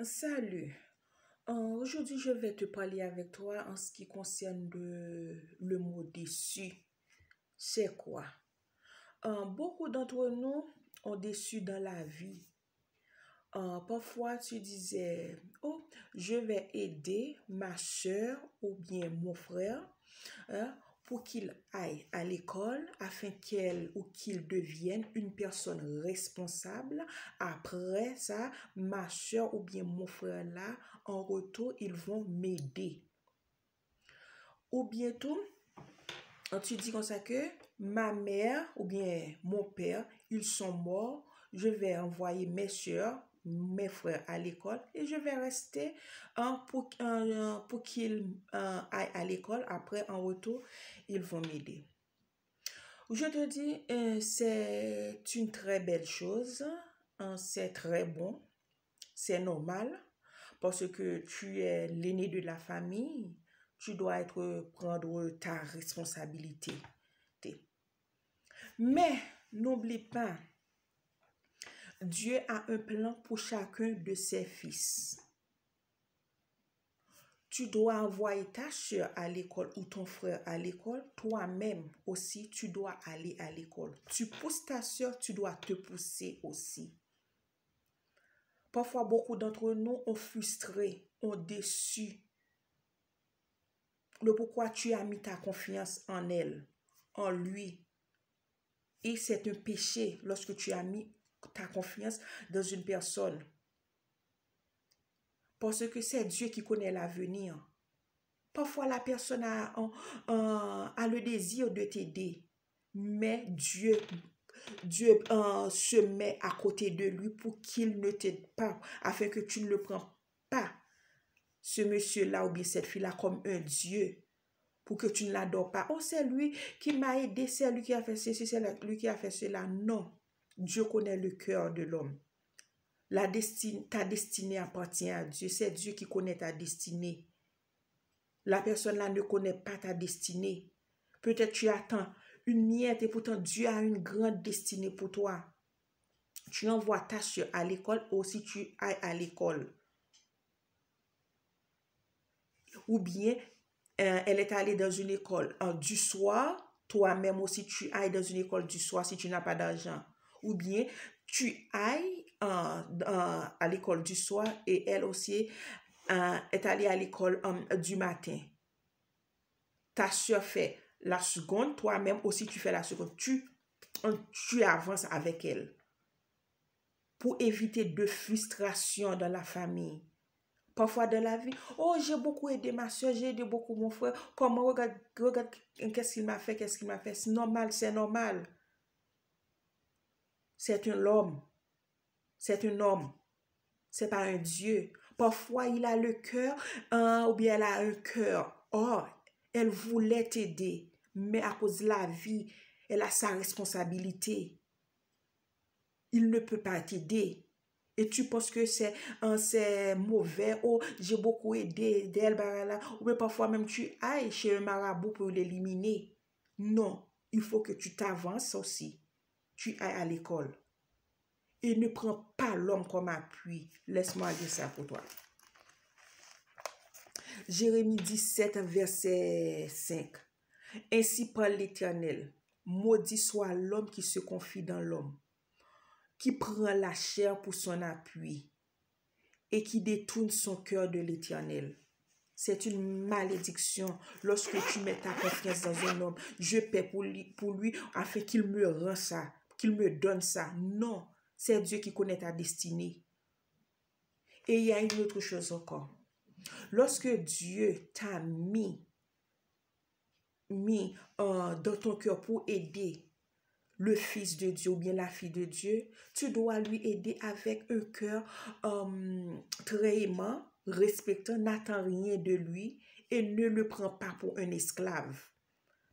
Salut. Aujourd'hui, je vais te parler avec toi en ce qui concerne le mot déçu. C'est quoi? Beaucoup d'entre nous ont déçu dans la vie. Parfois, tu disais, oh, je vais aider ma soeur ou bien mon frère, hein, pour qu'il aille à l'école afin qu'elle ou qu'il devienne une personne responsable. Après ça, ma soeur ou bien mon frère là, en retour, ils vont m'aider. Ou bientôt, tu dis comme ça que ma mère ou bien mon père, ils sont morts, je vais envoyer mes soeurs, mes frères à l'école et je vais rester pour qu'ils aillent à l'école. Après, en retour, ils vont m'aider. Je te dis, c'est une très belle chose, c'est très bon, c'est normal parce que tu es l'aîné de la famille, tu dois prendre ta responsabilité. Mais n'oublie pas, Dieu a un plan pour chacun de ses fils. Tu dois envoyer ta soeur à l'école ou ton frère à l'école. Toi-même aussi, tu dois aller à l'école. Tu pousses ta soeur, tu dois te pousser aussi. Parfois, beaucoup d'entre nous ont frustré, ont déçu. Le pourquoi tu as mis ta confiance en elle, en lui. Et c'est un péché lorsque tu as mis ta confiance dans une personne. Parce que c'est Dieu qui connaît l'avenir. Parfois, la personne a le désir de t'aider, mais Dieu se met à côté de lui pour qu'il ne t'aide pas, afin que tu ne le prends pas, ce monsieur-là ou bien cette fille-là, comme un Dieu, pour que tu ne l'adores pas. Oh, c'est lui qui m'a aidé, c'est lui qui a fait ceci, c'est lui qui a fait cela. Non, Dieu connaît le cœur de l'homme. Ta destinée appartient à Dieu. C'est Dieu qui connaît ta destinée. La personne là ne connaît pas ta destinée. Peut-être tu attends une miette et pourtant Dieu a une grande destinée pour toi. Tu envoies ta soeur à l'école ou si tu ailles à l'école. Ou bien elle est allée dans une école du soir. Toi-même aussi tu ailles dans une école du soir si tu n'as pas d'argent. Ou bien tu ailles à l'école du soir et elle aussi est allée à l'école du matin. Ta soeur fait la seconde, toi-même aussi tu fais la seconde. Tu avances avec elle pour éviter de frustration dans la famille. Parfois dans la vie, oh, j'ai beaucoup aidé ma soeur, j'ai aidé beaucoup mon frère. Comment, regarde qu'est-ce qu'il m'a fait, qu'est-ce qu'il m'a fait. C'est normal, c'est normal. C'est un homme. C'est un homme. C'est pas un Dieu. Parfois, il a le cœur, ou bien elle a un cœur. Oh, elle voulait t'aider, mais à cause de la vie, elle a sa responsabilité. Il ne peut pas t'aider. Et tu penses que c'est mauvais. Oh, j'ai beaucoup aidé d'elle, barala. Ou bien parfois même tu ailles chez un marabout pour l'éliminer. Non, il faut que tu t'avances aussi. Tu ailles à l'école. Et ne prends pas l'homme comme appui. Laisse-moi dire ça pour toi. Jérémie 17, verset 5. Ainsi parle l'Éternel. Maudit soit l'homme qui se confie dans l'homme, qui prend la chair pour son appui et qui détourne son cœur de l'Éternel. C'est une malédiction lorsque tu mets ta confiance dans un homme. Je paie pour lui afin qu'il me rende ça, qu'il me donne ça. Non, c'est Dieu qui connaît ta destinée. Et il y a une autre chose encore. Lorsque Dieu t'a mis dans ton cœur pour aider le fils de Dieu ou bien la fille de Dieu, tu dois lui aider avec un cœur très aimant, respectant, n'attends rien de lui et ne le prends pas pour un esclave.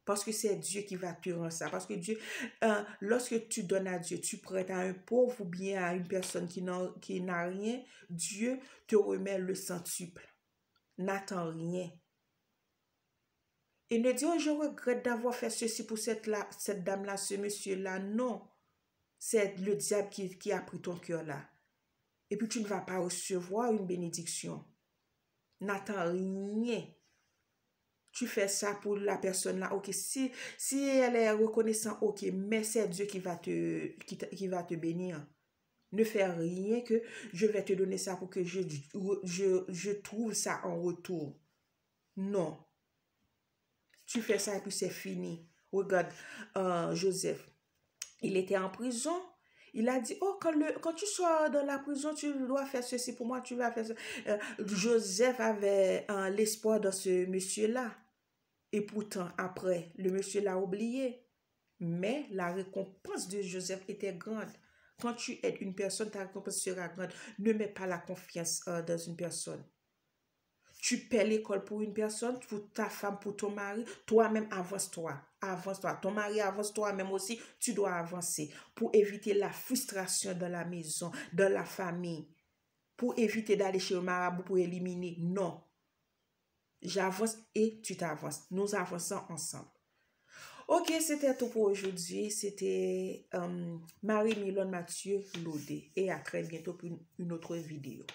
Parce que c'est Dieu qui va te rendre ça. Parce que Dieu, lorsque tu donnes à Dieu, tu prêtes à un pauvre ou bien à une personne qui n'a rien, Dieu te remet le centuple. N'attends rien. Et ne dis, oh, je regrette d'avoir fait ceci pour cette dame-là, ce monsieur-là. Non, c'est le diable qui a pris ton cœur là. et puis tu ne vas pas recevoir une bénédiction. N'attends rien. Tu fais ça pour la personne là, ok, si elle est reconnaissante, ok, mais c'est Dieu qui va te bénir. Ne fais rien que je vais te donner ça pour que je trouve ça en retour. Non. Tu fais ça et puis c'est fini. Regarde, Joseph, il était en prison. Il a dit, oh, quand tu sors de la prison, tu dois faire ceci pour moi, tu vas faire ça. Joseph avait l'espoir dans ce monsieur-là. Et pourtant, après, le monsieur l'a oublié. Mais la récompense de Joseph était grande. Quand tu aides une personne, ta récompense sera grande. Ne mets pas la confiance dans une personne. Tu paies l'école pour une personne, pour ta femme, pour ton mari. Toi-même, avance-toi. Avance-toi. Ton mari avance toi-même aussi. Tu dois avancer pour éviter la frustration dans la maison, dans la famille. Pour éviter d'aller chez le marabout pour éliminer. Non. J'avance et tu t'avances. Nous avançons ensemble. Ok, c'était tout pour aujourd'hui. C'était Marie-Milone Mathieu Lodé. Et à très bientôt pour une autre vidéo.